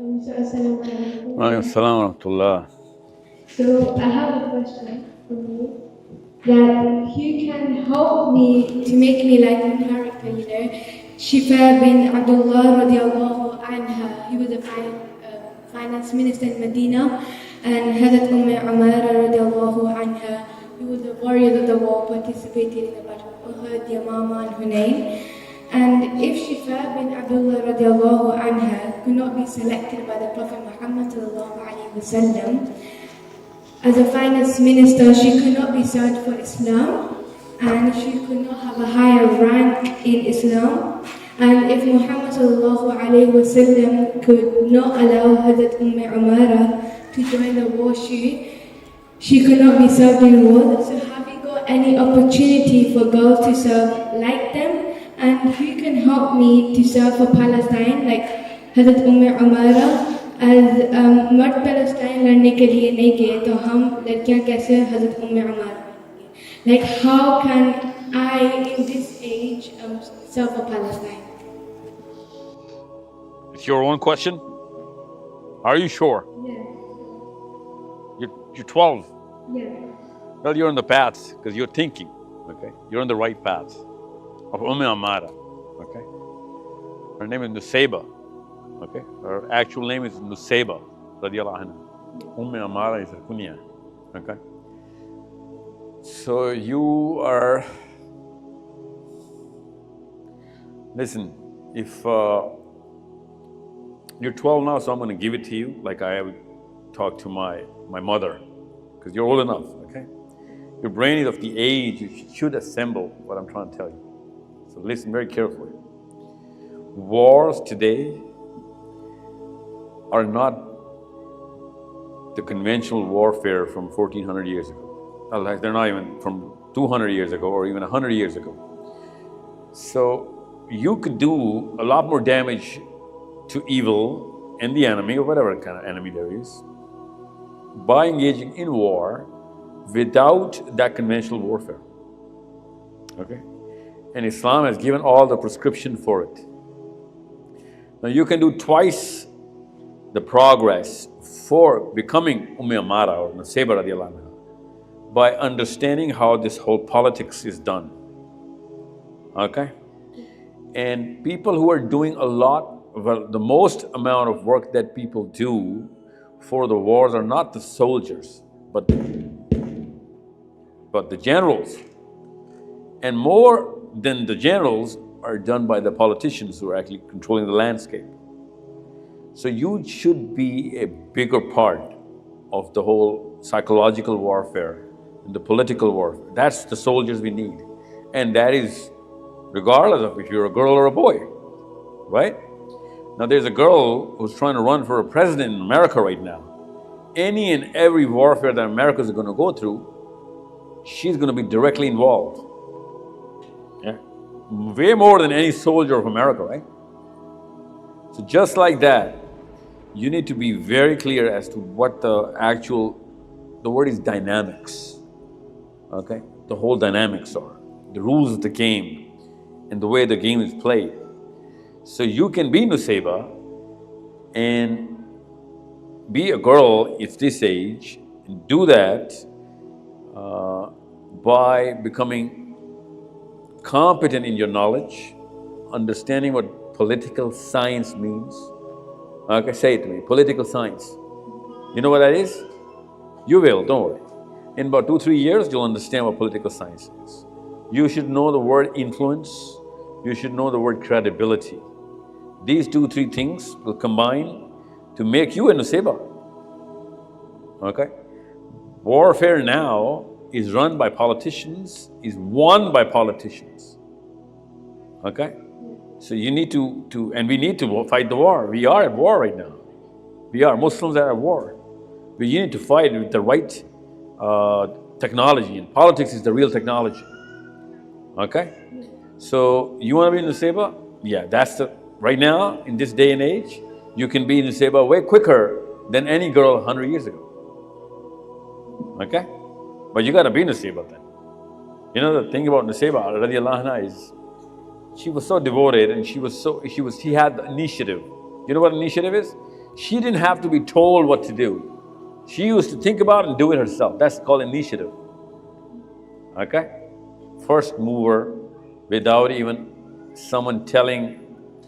So, Assalamu alaikum. Wa alaikum assalam wa rahmatullah. So, I have a question for you. That you can help me to make me like one character, Shifa bin Abdullah radiallahu anha. He was a finance minister in Medina, and Hazrat Umar radiallahu anha. He was a warrior of the war, participated in the battle of Uhud, Yamama, and Hunayn. And if Shifa bin Abdullah radiallahu anha could not be selected by the Prophet Muhammad sallallahu alaihi wasallam as a finance minister, she could not be served for Islam, and she could not have a higher rank in Islam. And if Muhammad sallallahu alaihi wasallam could not allow Hazrat Umara to join the war, she could not be served in war. So have you got any opportunity for girls to serve like them? And who can help me to serve for Palestine, like Hazrat Umara? as मर्द Palestine लड़ने के लिए नहीं गए तो हम लड़कियां कैसे हज़रत उम्मे उमर बनेंगी? Like how can I in this age serve for Palestine? It's your own question? Are you sure? Yeah. You're 12. Yeah. Well, you're on the path because you're thinking, okay? You're on the right path of Amara, okay? Her name is Nusaybah, okay? Her actual name is Nusaybah, radiallahu anha. Amara is her kunya, okay? So you are… Listen, if you're 12 now, so I'm going to give it to you like I would talk to my mother, because you're old enough, okay? Your brain is of the age you should assemble what I'm trying to tell you. So listen very carefully. Wars today are not the conventional warfare from 1400 years ago. Like they're not even from 200 years ago or even 100 years ago. So you could do a lot more damage to evil and the enemy, or whatever kind of enemy there is, by engaging in war without that conventional warfare, okay? And Islam has given all the prescription for it. Now you can do twice the progress for becoming Amara or Nusaybah radiallahu anha by understanding how this whole politics is done, okay? And people who are doing a lot, well, the most amount of work that people do for the wars are not the soldiers, but the generals. And more than the generals are done by the politicians who are actually controlling the landscape. So you should be a bigger part of the whole psychological warfare and the political warfare. That's the soldiers we need. And that is regardless of if you're a girl or a boy, right? Now there's a girl who's trying to run for a president in America right now. Any and every warfare that America's going to go through, she's going to be directly involved. Yeah? Way more than any soldier of America, right? So just like that, you need to be very clear as to what the word is dynamics, okay? The whole dynamics are, the rules of the game and the way the game is played. So you can be Nusaybah and be a girl at this age and do that by becoming competent in your knowledge, understanding what political science means. Okay, say it to me, political science. You know what that is? You will, don't worry. In about 2-3 years, you'll understand what political science is. You should know the word influence. You should know the word credibility. These 2-3 things will combine to make you a Nusaybah, okay? Warfare now is run by politicians, is won by politicians, okay? So you need to and we need to fight the war. We are at war right now. We are, Muslims are at war. But you need to fight with the right technology, and politics is the real technology, okay? So you want to be Nusaybah? Yeah, that's the… Right now, in this day and age, you can be Nusaybah way quicker than any girl 100 years ago, okay? But you got to be Nusaybah then. You know the thing about Nusaybah radiallahu anha is, she was so devoted and she had the initiative. You know what initiative is? She didn't have to be told what to do. She used to think about it and do it herself. That's called initiative. Okay? First mover, without even someone telling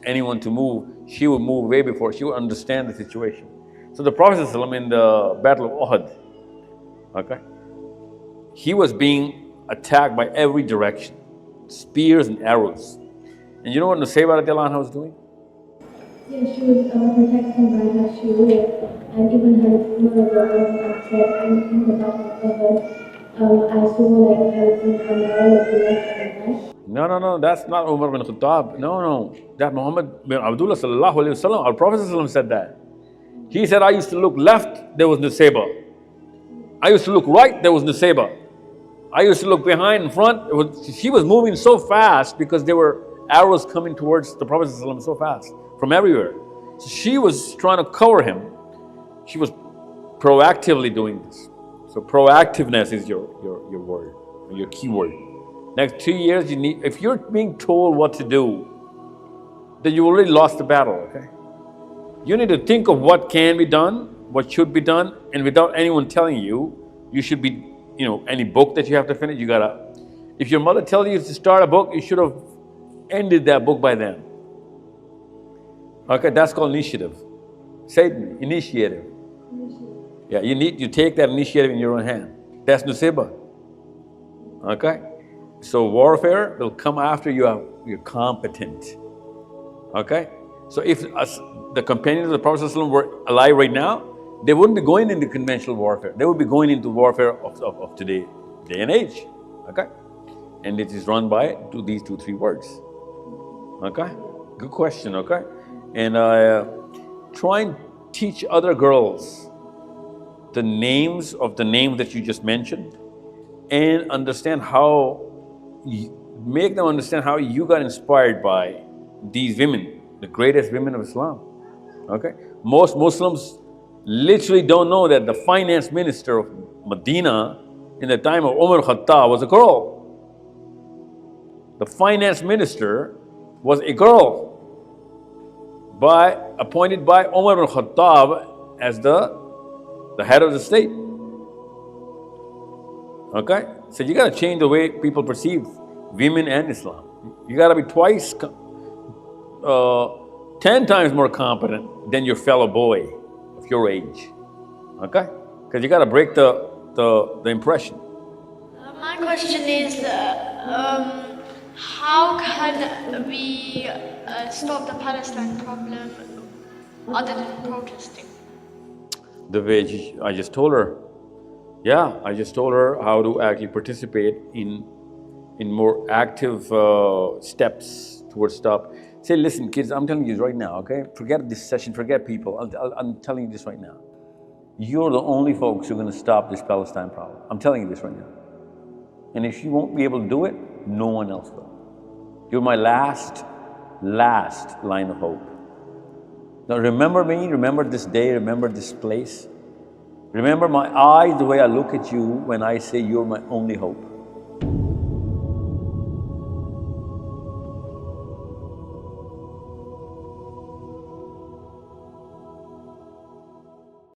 anyone to move, she would move way before. She would understand the situation. So the Prophet ﷺ in the Battle of Uhud, okay, he was being attacked by every direction, spears and arrows. And you know what Nusaybah RA was doing? Yeah, she was protecting by her shield, and even her mother said, in the Battle of Uhud, I saw like her from the left. No, that's not Umar bin Khattab. No. That Muhammad bin Abdullah sallallahu alayhi wasallam, our Prophet ﷺ said that. He said, I used to look left, there was Nusaybah. I used to look right, there was Nusaybah. I used to look behind and front. She was moving so fast because there were arrows coming towards the Prophet ﷺ so fast from everywhere. So she was trying to cover him. She was proactively doing this. So proactiveness is your word, your key word. Next 2 years, if you're being told what to do, then you already lost the battle, okay? You need to think of what can be done, what should be done, and without anyone telling you, you should be, any book that you have to finish, if your mother tells you to start a book, you should have ended that book by then. Okay, that's called initiative. Say it, initiative. Yeah, you take that initiative in your own hand. That's Nusaybah. Okay? So warfare will come after you're competent. Okay? So if the companions of the Prophet ﷺ were alive right now, they wouldn't be going into conventional warfare. They would be going into warfare of today, day and age. Okay? And it is run by these 2-3 words. Okay? Good question, okay? And try and teach other girls the names of the names that you just mentioned, and make them understand how you got inspired by these women, the greatest women of Islam. Okay? Most Muslims literally don't know that the finance minister of Medina in the time of Umar Khattab was a girl. The finance minister was a girl, appointed by Umar bin Khattab as the head of the state. Okay? So you gotta change the way people perceive women and Islam. You gotta be 10 times more competent than your fellow boy of your age. Okay? Because you gotta break the impression. My question is, how can we stop the Palestine problem other than protesting? The way I just told her. Yeah, I just told her how to actually participate in more active steps towards stop. Say, listen, kids, I'm telling you this right now, okay? Forget this session, forget people. I'm telling you this right now. You're the only folks who are going to stop this Palestine problem. I'm telling you this right now. And if you won't be able to do it, no one else will. You're my last line of hope. Now remember me, remember this day, remember this place. Remember my eyes, the way I look at you when I say you're my only hope.